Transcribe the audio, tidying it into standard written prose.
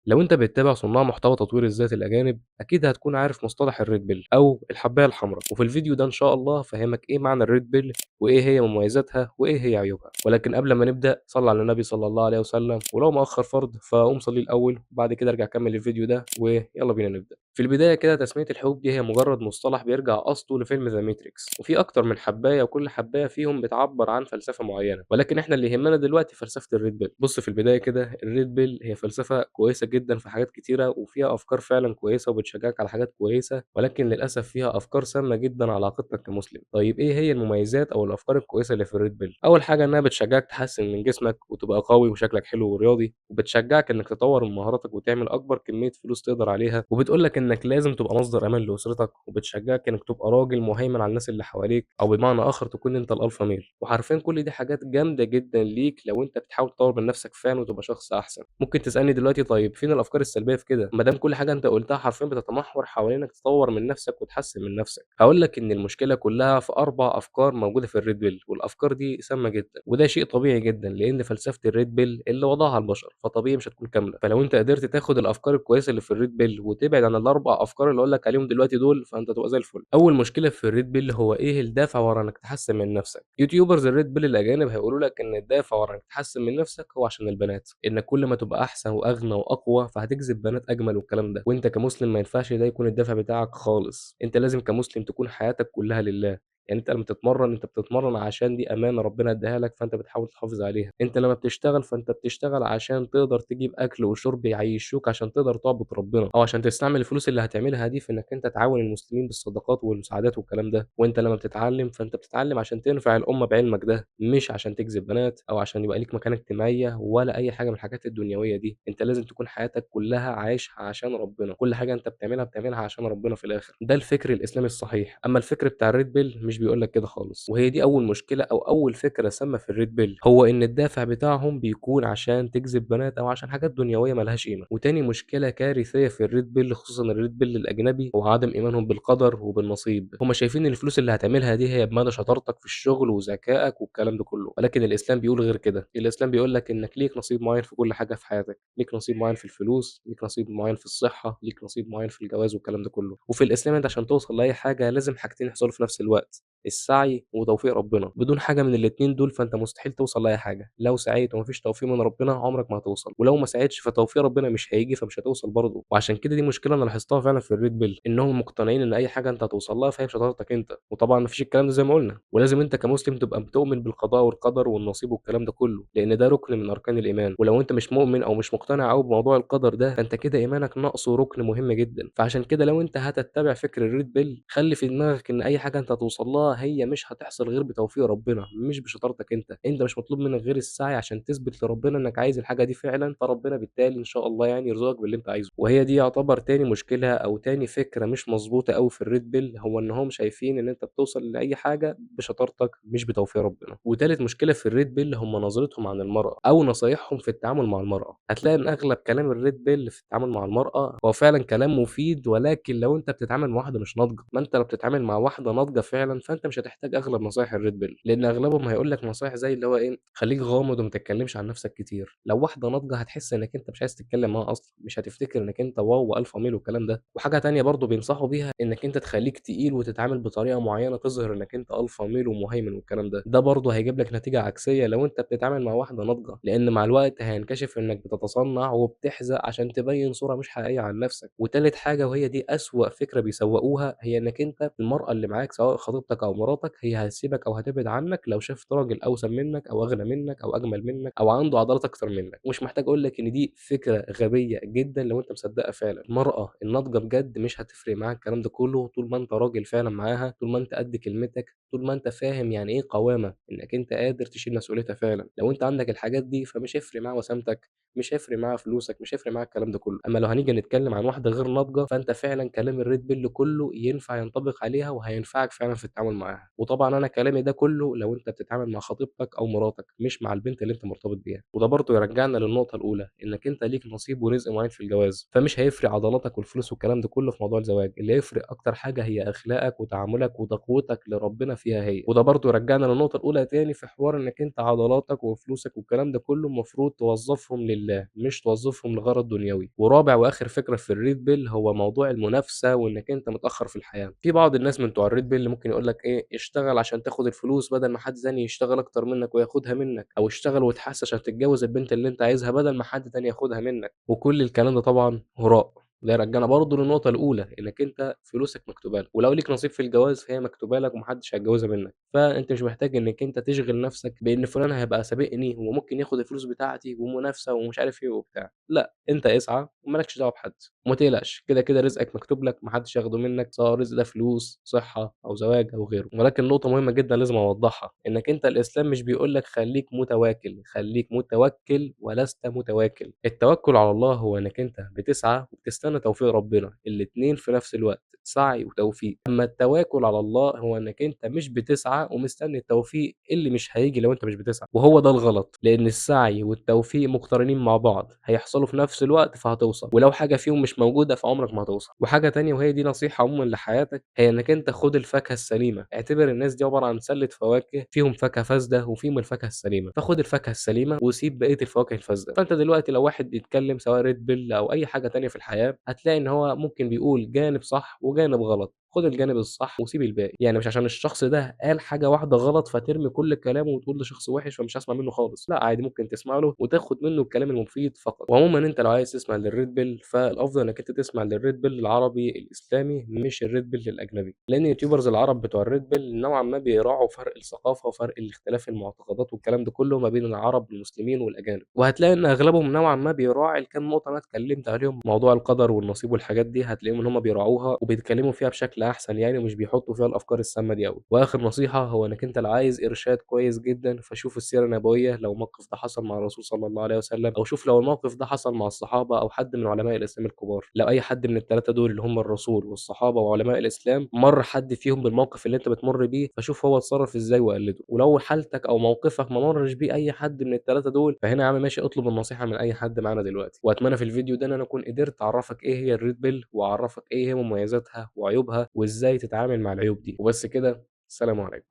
لو أنت بتتابع صناع محتوى تطوير الذات الأجانب، أكيد هتكون عارف مصطلح الريد بيل أو الحباية الحمراء، وفي الفيديو ده إن شاء الله هافهمك إيه معنى الريد بيل وإيه هي مميزاتها وإيه هي عيوبها. ولكن قبل ما نبدأ صلّ على النبي صلى الله عليه وسلم، ولو مأخر فرض فقوم صلّيه الأول وبعد كده ارجع كمل الفيديو ده ويلا بينا نبدأ. في البداية كده تسمية الحبوب دي هي مجرد مصطلح بيرجع أصله لفيلم ذا ماتريكس، وفي أكتر من حباية وكل حباية فيهم بتعبر عن فلسفة معينة، ولكن إحنا اللي يهمنا دلوقتي فلسفة الريد بيل. بُص في البداية كده الريد بيل هي فلسفة كويسة جدًا في حاجات كتيرة، وفيها أفكار فعلًا كويسة وبتشجعك على حاجات كويسة، ولكن للأسف فيها أفكار سامة جدًا على عقيدتك كمسلم. طيب إيه هي المميزات أو الأفكار الكويسة اللي في الريد بيل؟ أول حاجة إنها بتشجعك تحسن من جسمك وتبقى قوي وشكلك حلو ورياضي، وبتشجعك إنك تطور من مهاراتك وتعمل أكبر كمية فلوس تقدر عليها، وبتقول لك إنك لازم تبقى مصدر أمان لأسرتك، وبتشجعك إنك تبقى راجل مهيمن على الناس اللي حواليك، أو بمعنى آخر تكون أنت الألفا ميل. وحرفيًا كل دي حاجات جامدة جدًا ليك لو أنت بتحاول تطور من نفسك فعلًا وتبقى شخص أحسن. ممكن تسألني دلوقتي طيب فين الأفكار السلبية في كده؟ ما دام كل حاجة أنت قُلتها حرفيًا بتتمحور حوالين إنك تطور من نفسك وتحسن من نفسك. هاقول لك إن المشكلة كلها في 4 أفكار موجودة في الRed Pill، والأفكار دي سامة جدًا، وده شيء طبيعي جدًا لأن فلسفة الRed Pill اللي وضعها البشر، فطبيعي مش هتكون كاملة. فلو أنت قدرت تاخد الأفكار الكويسة اللي في الRed Pill وتبعد عن ال4 أفكار اللي هاقول لك عليهم دلوقتي دول، فأنت هتبقى زي الفل. أول مشكلة في الRed Pill هو إيه الدافع ورا إنك تحسن من نفسك. يوتيوبرز الRed Pill الأجانب هيقولوا لك إن الدافع ورا إنك تحسن من نفسك هو عشان البنات، إنك كل ما تبقى أحسن وأغنى وأقوى فهتجذب بنات أجمل والكلام ده، وأنت كمسلم ما ينفعش ده يكون الدافع بتاعك خالص. أنت لازم كمسلم تكون حياتك كلها لله. يعني أنت لمّا تتمرّن، أنت بتتمرّن عشان دي أمانة ربنا ادّاها لك، فأنت بتحاول تحافظ عليها. أنت لمّا بتشتغل، فأنت بتشتغل عشان تقدر تجيب أكل وشرب يعيّشوك عشان تقدر تعبد ربنا، أو عشان تستعمل الفلوس اللي هتعملها دي في إنك أنت تعاون المسلمين بالصدقات والمساعدات والكلام ده. وأنت لمّا بتتعلّم، فأنت بتتعلّم عشان تنفع الأمة بعلمك ده، مش عشان تجذب بنات أو عشان يبقى ليك مكانة اجتماعية ولا أي حاجة من الحاجات الدنيوية دي. أنت لازم تكون حياتك كلها عايشها عشان ربنا، كل حاجة أنت بتعملها عشان ربنا في الآخر. ده الفكر الإسلامي الصحيح. أمّا الفكر بتاع الRed Pill مش بيقول لك كده خالص، وهي دي أول مشكلة أو أول فكرة سامة في الRed Pill، هو إن الدافع بتاعهم بيكون عشان تجذب بنات أو عشان حاجات دنيوية ما لهاش قيمة. وتاني مشكلة كارثية في الRed Pill خصوصًا الRed Pill الأجنبي هو عدم إيمانهم بالقدر وبالنصيب. هم شايفين إن الفلوس اللي هتعملها دي هي بمدى شطارتك في الشغل وذكائك والكلام ده كله، ولكن الإسلام بيقول غير كده. الإسلام بيقول لك إنك ليك نصيب معين في كل حاجة في حياتك، ليك نصيب معين في الفلوس، ليك نصيب معين في الصحة، ليك نصيب معين في الجواز والكلام ده كله. وفي الإسلام أنت عشان توصل لأي حاجة لازم حاجتين يحصلوا في نفس الوقت، السعي وتوفيق ربنا. بدون حاجة من الاتنين دول فأنت مستحيل توصل لأي حاجة. لو سعيت وما فيش توفيق من ربنا عمرك ما هتوصل، ولو ما سعيتش فتوفيق ربنا مش هييجي فمش هتوصل برضه. وعشان كده دي مشكلة أنا لاحظتها فعلًا في الRed Pill، إنهم مقتنعين إن أي حاجة أنت هتوصل لها فهي بشطارتك أنت، وطبعًا ما فيش الكلام ده زي ما قُلنا. ولازم أنت كمسلم تبقى بتؤمن بالقضاء والقدر والنصيب والكلام ده كله، لأن ده ركن من أركان الإيمان. ولو أنت مش مؤمن أو مش مقتنع أوي بموضوع القدر ده، فأنت كده إيمانك ناقصه ركن مهم جدًا. فعشان كده لو أنت هتتبع فكر الRed Pill خلّي في دماغك إن أي حاجة أنت هتوصل لها هي مش هتحصل غير بتوفيق ربنا، مش بشطارتك أنت. أنت مش مطلوب منك غير السعي عشان تثبت لربنا إنك عايز الحاجة دي فعلًا، فربنا بالتالي إن شاء الله يعني يرزقك باللي أنت عايزه. وهي دي يعتبر تاني مشكلة أو تاني فكرة مش مضبوطة أوي في الRed Pill، هو إنهم شايفين إن أنت بتوصل لأي حاجة بشطارتك مش بتوفيق ربنا. وتالت مشكلة في الRed Pill هم نظرتهم عن المرأة أو نصايحهم في التعامل مع المرأة. هتلاقي إن أغلب كلام الRed Pill في التعامل مع المرأة هو فعلًا كلام مفيد، ولكن لو أنت بتتعامل مع واحدة مش ناضجة. ما أنت لو بتتعامل مع واحدة ناضجة فعلًا فأنت مش هتحتاج أغلب نصايح الRed Pill، لأن أغلبهم هيقول لك نصايح زي اللي هو إيه، خليك غامض وما تتكلمش عن نفسك كتير. لو واحدة ناضجة هتحس إنك أنت مش عايز تتكلم معاها أصلًا، مش هتفتكر إنك أنت واو وألفا ميل والكلام ده. وحاجة تانية برضه بينصحوا بيها إنك أنت تخليك تقيل وتتعامل بطريقة معينة تظهر إنك أنت ألفا ميل ومهيمن والكلام ده. ده برضه هيجيب لك نتيجة عكسية لو أنت بتتعامل مع واحدة ناضجة، لأن مع الوقت هينكشف إنك بتتصنع وبتحزق عشان تبين صورة مش حقيقية عن نفسك. وتالت حاجة وهي دي أسوأ فكرة بيسوقوها، هي إنك أنت المرأة اللي معاك سواء خطيبتك أو مراتك هي هتسيبك أو هتبعد عنك لو شافت راجل أوسم منك أو أغنى منك أو أجمل منك أو عنده عضلات أكتر منك. ومش محتاج أقول لك إن دي فكرة غبية جدًا لو أنت مصدقها فعلًا. المرأة الناضجة بجد مش هتفرق معاها الكلام ده كله طول ما أنت راجل فعلًا معاها، طول ما أنت قد كلمتك، طول ما أنت فاهم يعني إيه قوامة، إنك أنت قادر تشيل مسؤوليتها فعلًا. لو أنت عندك الحاجات دي فمش هيفرق معاها وسامتك، مش هيفرق معاها فلوسك، مش هيفرق معاها الكلام ده كله. أمّا لو هنيجي نتكلم عن واحدة غير ناضجة فأنت فعلًا كلام الRed Pill كله ينفع ينطبق عليها وهينفعك فعلًا في التعامل معاها. وطبعًا أنا كلامي ده كله لو أنت بتتعامل مع خطيبتك أو مراتك، مش مع البنت اللي أنت مرتبط بيها. وده برضه يرجعنا للنقطة الأولى، إنك أنت ليك نصيب ورزق معين في الجواز، فمش هيفرق عضلاتك والفلوس والكلام ده كله في موضوع الزواج. اللي هيفرق أكتر حاجة هي أخلاقك وتعاملك وتقوتك لربنا فيها هي. وده برضه يرجعنا للنقطة الأولى تاني في حوار إنك أنت عضلاتك وفلوسك والكلام ده كله المفروض توظفهم لله. لله، مش توظّفهم لغرض دنيوي. ورابع وآخر فكرة في الRed Pill هو موضوع المنافسة وإنّك أنت متأخّر في الحياة. في بعض الناس من بتوع الRed Pill ممكن يقول لك إيه، اشتغل عشان تاخد الفلوس بدل ما حد تاني يشتغل أكتر منّك وياخدها منّك، أو اشتغل واتحسّن عشان تتجوّز البنت اللي أنت عايزها بدل ما حد تاني ياخدها منّك، وكل الكلام ده طبعًا هراء. ده يرجّعنا برضه للنقطة الأولى، إنّك أنت فلوسك مكتوبة لك، ولو ليك نصيب في الجواز فهي مكتوبة لك وما حدش هيتجوزها منّك. فأنت مش محتاج إنّك أنت تشغِل نَفْسك بإن فلان هيبقى سابقني وممكن ياخُد الفلوس بتاعتي ومنافسة ومش عارف إيه وبتاع. لأ، أنت اسعى وما لكش دعوة بحد، وما تقلقش، كده رزقك مكتوب لك ما حدش هياخده منّك، سواء الرزق ده فلوس، صحّة أو زواج أو غيره. ولكن نقطة مهمة جدًا لازم أوضّحها، إنّك أنت الإسلام مش بيقول لك خلّيك متواكل، خلّيك متوكِّل ولست متواكل. التوكُّل على الله هو إنّك أنت بتسعى وبتستنى توفيق ربنا، الاتنين في نَفْس الوقت، سعي وتوفيق. أمّا التواكل على الله هو إنّك أنت مش بتسعى ومستني التوفيق اللي مش هييجي لو أنت مش بتسعى، وهو ده الغلط، لإن السعي والتوفيق مقترنين مع بعض، هيحصلوا في نفس الوقت فهتوصل، ولو حاجة فيهم مش موجودة فعمرك ما هتوصل. وحاجة تانية وهي دي نصيحة عمومًا لحياتك، هي إنّك أنت خُد الفاكهة السليمة، اعتبر الناس دي عبارة عن سلة فواكه فيهم فاكهة فاسدة وفيهم الفاكهة السليمة، فخُد الفاكهة السليمة وسيب بقية الفواكه الفاسدة. فأنت دلوقتي لو واحد بيتكلم سواء Red Pill أو أي حاجة تانية في الحياة، هتلاقي إن هو ممكن بيقول جانب صح وجانب غلط. خُد الجانب الصح وسيب الباقي، يعني مش عشان الشخص ده قال حاجة واحدة غلط فترمي كل كلامه وتقول ده شخص وِحِش فمش هاسمع منه خالص. لأ، عادي ممكن تسمع له وتاخد منه الكلام المفيد فقط. وعمومًا أنت لو عايز تسمع للRed Pill فالأفضل إنك أنت تسمع للRed Pill العربي الإسلامي مش الRed Pill الأجنبي، لأن اليوتيوبرز العرب بتوع الRed Pill نوعًا ما بيراعوا فرق الثقافة وفرق الاختلاف المعتقدات والكلام ده كله ما بين العرب المسلمين والأجانب، وهتلاقي إن أغلبهم نوعًا ما بيراعي الكام نقطة اللي أنا اتكلمت عليهم، موضوع القدر والنصيب والحاجات دي هتلاقيهم إن هم بيراعوها وبيتكلموا فيها بشكل أحسن يعني ومش بيحطوا فيها الأفكار السامة دي أوي. وآخر نصيحة هو إنك أنت لو عايز إرشاد كويس جدًا فشوف السيرة النبوية لو الموقف ده حصل مع الرسول صلى الله عليه وسلم، أو شوف لو الموقف ده حصل مع الصحابة أو حد من علماء الإسلام الكبار. لو أي حد من ال3 دول اللي هم الرسول والصحابة وعلماء الإسلام مَر حد فيهم بالموقف اللي أنت بتمُر بيه، فشوف هو اتصرف إزاي وقلده. ولو حالتك أو موقفك ما مرّش بيه أي حد من ال3 دول، فهنا يا عم ماشي اطلب النصيحة من أي حد معانا دلوقتي. وأتمنى في الفيديو ده إن أنا أكون قدرت أعرّفك إيه هي الRed Pill وأعرّفك إيه هي مميزاتها وعيوبها وإزاي تتعامل مع العيوب دي. وبس كده، السلام عليكم.